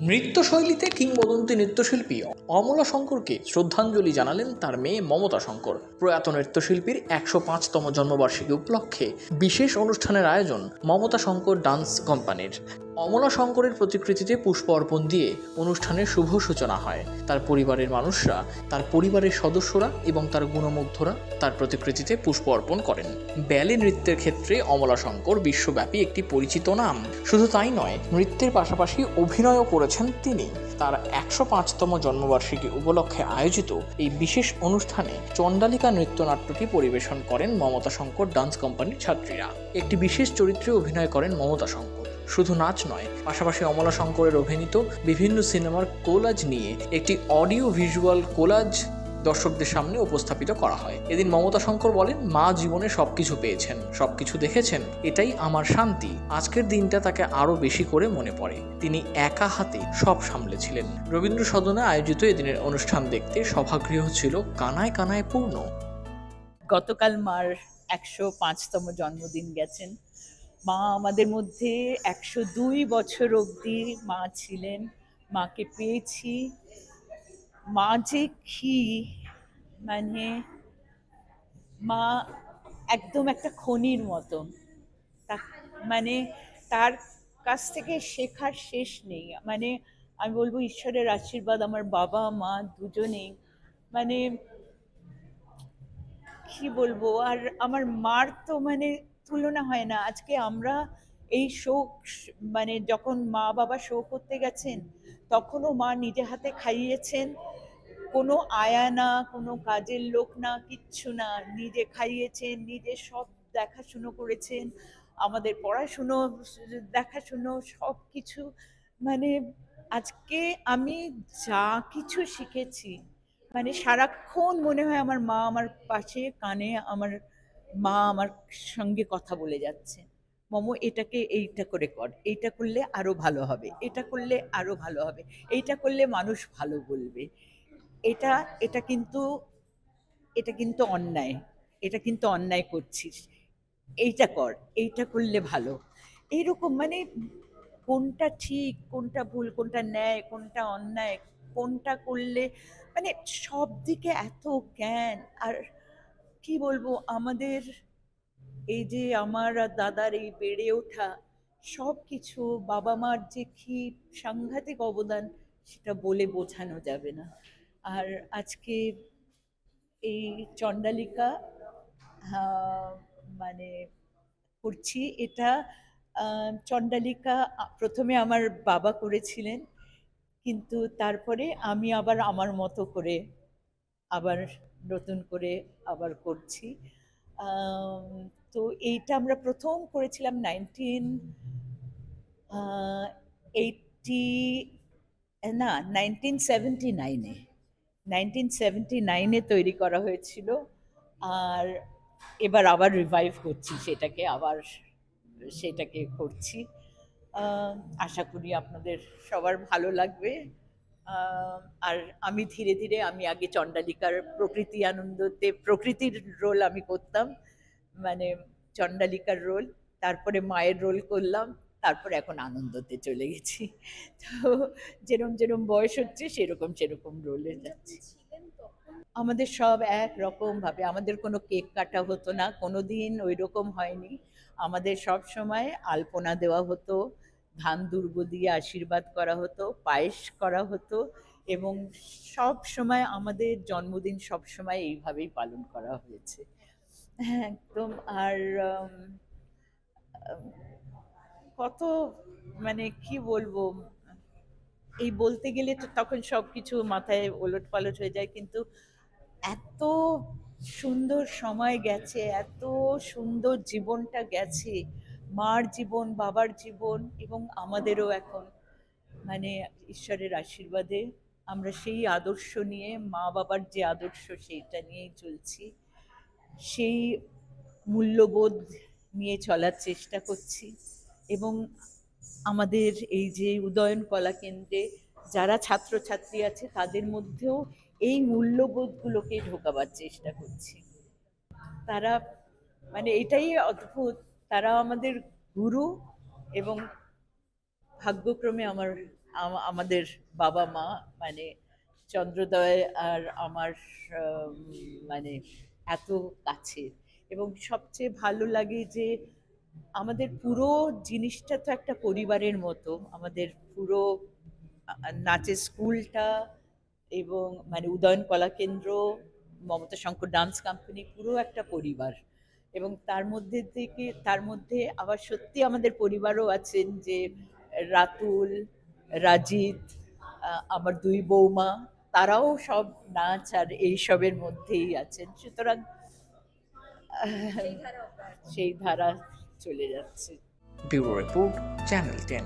নৃত্যশৈলীতে কিংবদন্তি নৃত্যশিল্পী অমলা শঙ্করকে শ্রদ্ধাঞ্জলি জানালেন তার মেয়ে মমতা শঙ্কর। প্রয়াত নৃত্যশিল্পীর ১০৫তম জন্মবার্ষিকী উপলক্ষে বিশেষ অনুষ্ঠানের আয়োজন মমতা শঙ্কর ডান্স কোম্পানির। অমলা শঙ্করের প্রতিকৃতিতে পুষ্প অর্পণ দিয়ে অনুষ্ঠানের শুভ সূচনা হয়। তার পরিবারের মানুষরা, তার পরিবারের সদস্যরা এবং তার গুণমুগ্ধরা তার প্রতিকৃতিতে পুষ্প অর্পণ করেন। ব্যালে নৃত্যের ক্ষেত্রে অমলা শঙ্কর বিশ্বব্যাপী একটি পরিচিত নাম। শুধু তাই নয়, নৃত্যের পাশাপাশি অভিনয়ও করেছেন তিনি। তার ১০৫তম জন্মবার্ষিকী উপলক্ষে আয়োজিত এই বিশেষ অনুষ্ঠানে চণ্ডালিকা নৃত্যনাট্যটি পরিবেশন করেন মমতা শঙ্কর ডান্স কোম্পানির ছাত্রীরা। একটি বিশেষ চরিত্রে অভিনয় করেন মমতা শঙ্কর। শুধু নাচ নয়, পাশাপাশি অমলা শঙ্করের অভিনীত বিভিন্ন সিনেমার কোলাজ নিয়ে একটি অডিও ভিজুয়াল কোলাজ দর্শকদের সামনে উপস্থাপিত করা হয়। এদিন মমতা শঙ্কর বলেন, মা জীবনে সবকিছু পেয়েছেন, সবকিছু দেখেছেন, এটাই আমার শান্তি। আজকের দিনটা তাকে আরো বেশি করে মনে পড়ে। তিনি একা হাতে সব সামলেছিলেন। রবীন্দ্র সদনে আয়োজিত এদিনের অনুষ্ঠান দেখতে সভাগৃহ ছিল কানায় কানায় পূর্ণ। গতকাল মার ১০৫তম জন্মদিন গেছেন। মা আমাদের মধ্যে ১০২ বছর অবধি মা ছিলেন। মাকে পেয়েছি। মা যে কি, মানে মা একদম একটা খনির মতো। মানে তার কাছ থেকে শেখার শেষ নেই। মানে আমি বলবো ঈশ্বরের আশীর্বাদ আমার বাবা মা দুজনেই, মানে কি বলবো। আর আমার মার তো মানে তুলনা হয় না। আজকে আমরা এই শোক, মানে যখন মা বাবা শো করতে গেছেন তখনও মা নিজে হাতে খাইয়েছেন। কোনো আয়া না, কোনো কাজের লোক না, কিচ্ছু না, নিজে খাইয়েছেন, নিজে সব দেখাশুনো করেছেন, আমাদের পড়াশুনো দেখাশুনো সব কিছু। মানে আজকে আমি যা কিছু শিখেছি, মানে সারাক্ষণ মনে হয় আমার মা আমার পাশে, কানে আমার মা আমার সঙ্গে কথা বলে যাচ্ছে। মমো এটাকে এইটা করে কর, এইটা করলে আরো ভালো হবে, এটা করলে আরো ভালো হবে, এইটা করলে মানুষ ভালো বলবে, এটা এটা কিন্তু এটা কিন্তু অন্যায়, এটা কিন্তু অন্যায় করছিস, এইটা কর, এইটা করলে ভালো। এইরকম মানে কোনটা ঠিক, কোনটা ভুল, কোনটা ন্যায়, কোনটা অন্যায়, কোনটা করলে, মানে সব দিকে এত জ্ঞান। আর কি বলবো, আমাদের এই যে আমার আর দাদার এই বেড়ে ওঠা সব কিছু, বাবা মার যে কি সাংঘাতিক অবদান সেটা বলে বোঝানো যাবে না। আর আজকে এই চণ্ডালিকা মানে করছি, এটা চণ্ডালিকা প্রথমে আমার বাবা করেছিলেন, কিন্তু তারপরে আমি আবার আমার মতো করে আবার নতুন করে আবার করছি। তো এইটা আমরা প্রথম করেছিলাম 1980, না 1979-এ 1979-এ তৈরি করা হয়েছিল। আর এবার আবার রিভাইভ করছি সেটাকে, আবার সেটাকে করছি। আশা করি আপনাদের সবার ভালো লাগবে। আর আমি ধীরে ধীরে, আমি আগে চণ্ডালিকার প্রকৃতি আনন্দতে প্রকৃতির রোল আমি করতাম, মানে চণ্ডালিকার রোল, তারপরে মায়ের রোল করলাম, তারপরে এখন আনন্দতে চলে গেছি। তো যেরকম যেরকম বয়স হচ্ছে সেরকম সেরকম রোলে যাচ্ছি। আমাদের সব একরকম ভাবে, আমাদের কোনো কেক কাটা হতো না, কোনোদিন ওই রকম হয়নি। আমাদের সব সময় আলপনা দেওয়া হতো, ধান দুর্ব দিয়ে আশীর্বাদ করা হতো, পায়েস করা হতো, এবং সব সময় আমাদের জন্মদিন সব সময় এইভাবেই পালন করা হয়েছে। হ্যাঁ, একদম। আর কত, মানে কি বলবো, এই বলতে গেলে তো তখন সব কিছু মাথায় ওলট পালট হয়ে যায়, কিন্তু এত সুন্দর সময় গেছে, এত সুন্দর জীবনটা গেছে, মার জীবন, বাবার জীবন, এবং আমাদেরও এখন, মানে ঈশ্বরের আশীর্বাদে আমরা সেই আদর্শ নিয়ে, মা বাবার যে আদর্শ সেইটা নিয়েই চলছি, সেই মূল্যবোধ নিয়ে চলার চেষ্টা করছি। এবং আমাদের এই যে উদয়ন কলা কেন্দ্রে যারা ছাত্রছাত্রী আছে তাদের মধ্যেও এই মূল্যবোধগুলোকে ঢোকাবার চেষ্টা করছি। তারা, মানে এটাই অদ্ভুত, তারা আমাদের গুরু, এবং ভাগ্যক্রমে আমার আমাদের বাবা মা, মানে চন্দ্রোদয় আর আমার মানে এত কাছের। এবং সবচেয়ে ভালো লাগে যে আমাদের পুরো জিনিসটা তো একটা পরিবারের মতো। আমাদের পুরো নাচের স্কুলটা এবং মানে উদয়ন কলা কেন্দ্র, মমতা শঙ্কর ডান্স কোম্পানি পুরো একটা পরিবার। এবং তার মধ্যে আবার সত্যি আমাদের পরিবারও আছেন, যে রাতুল, রাজিত, আমার দুই বৌমা, তারাও সব নাচ আর এইসবের মধ্যেই আছেন। সুতরাং সেই ধারা চলে যাচ্ছে। Bureau report, channel 10।